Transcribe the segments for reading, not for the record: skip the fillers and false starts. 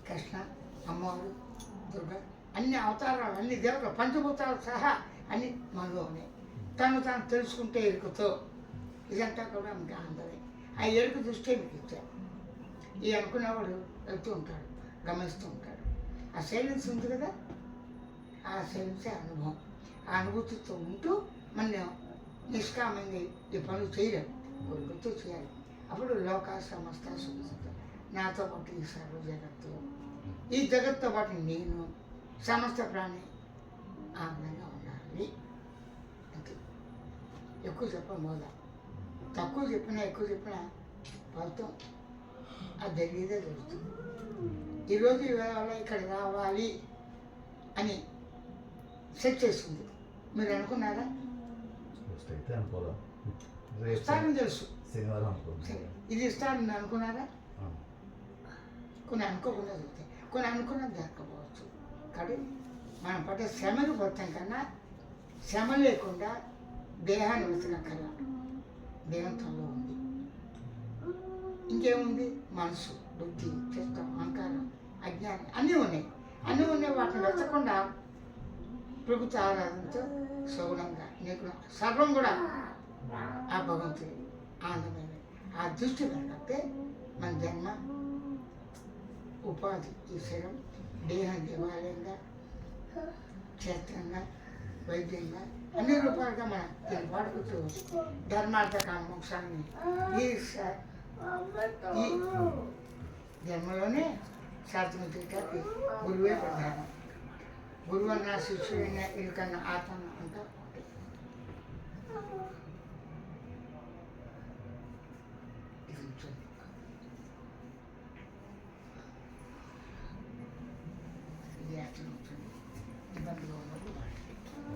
కృష్ణ, అమ్మవారు, దుర్గా అన్ని అవతారాలు, అన్ని దేవతలు, పంచభూతాలు సహా అన్ని మనలో ఉన్నాయి. తను తాను తెలుసుకుంటే ఎరుకతో ఇదంతా కూడా మీకు అందరే ఆ ఎరుక దృష్టి మీకు ఇచ్చారు. ఈ అనుకునేవాడు వెళ్తూ ఉంటాడు, గమనిస్తూ ఉంటాడు. ఆ సైలెన్స్ ఉంది కదా, ఆ సైలెన్సే అనుభవం. ఆ అనుభూతితో ఉంటూ మనం నిష్కామంగా ఈ పనులు చేయలేము, కోరికతో చేయాలి. అప్పుడు లోక సమస్త సుఖ, నాతో పాటు ఈ సర్వ జగత్తు, ఈ జగత్తో పాటు నేను, సమస్త ప్రాణి ఆనందంగా ఉండాలి. అంతే. ఎక్కువ చెప్పడం మొదల, తక్కువ చెప్పినా ఎక్కువ చెప్పినా ఫలితం అది జరిగేదే జరుగుతుంది. ఈరోజు ఇవాళ ఇక్కడ రావాలి అని సెట్ చేస్తుంది. మీరు అనుకున్నారా? ఇస్తారని తెలుసు, ఇది ఇస్తారని అనుకున్నారా? కొన్ని అనుకోకుండా జరుగుతాయి, కొన్ని అనుకున్నది జరగకపోవచ్చు. కాబట్టి మనం పట్టే శ్రమను పోతాం కన్నా శ్రమ లేకుండా దేహాన్ని వెతకక్కర్లా. దేహం తనలో ఉంది. ఇంకేముంది? మనసు, బుద్ధి, చిత్తం, అహంకారం, అజ్ఞానం అన్నీ ఉన్నాయి. అన్నీ ఉన్నాయి. వాటిని వెతకుండా ప్రభుత్వ ఆరాధనతో సౌనంగా నీకు సర్వం కూడా ఆ భగవంతుడు ఆనందమైన ఆ దృష్టి కనుకపోతే మన జన్మ ఉపాధి ఈ శరీరం దేహం దేవాలయంగా, క్షేత్రంగా, వైద్యంగా అన్ని రూపాలుగా మనం దీన్ని వాడుకుంటూ ధర్మార్థ కామ మోక్షాన్ని ఈ జన్మలోనే సాధించడానికి గురువే ప్రధానం. గురువు అన్న, శిష్యుడైనా, ఇరుకన్నా, ఆత్మ అంతా ఒకటి. ఇది అర్థం అవుతుంది. ఇబ్బందిగా ఉన్నప్పుడు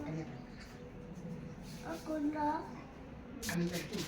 అదే పని చేస్తాను. అందరికీ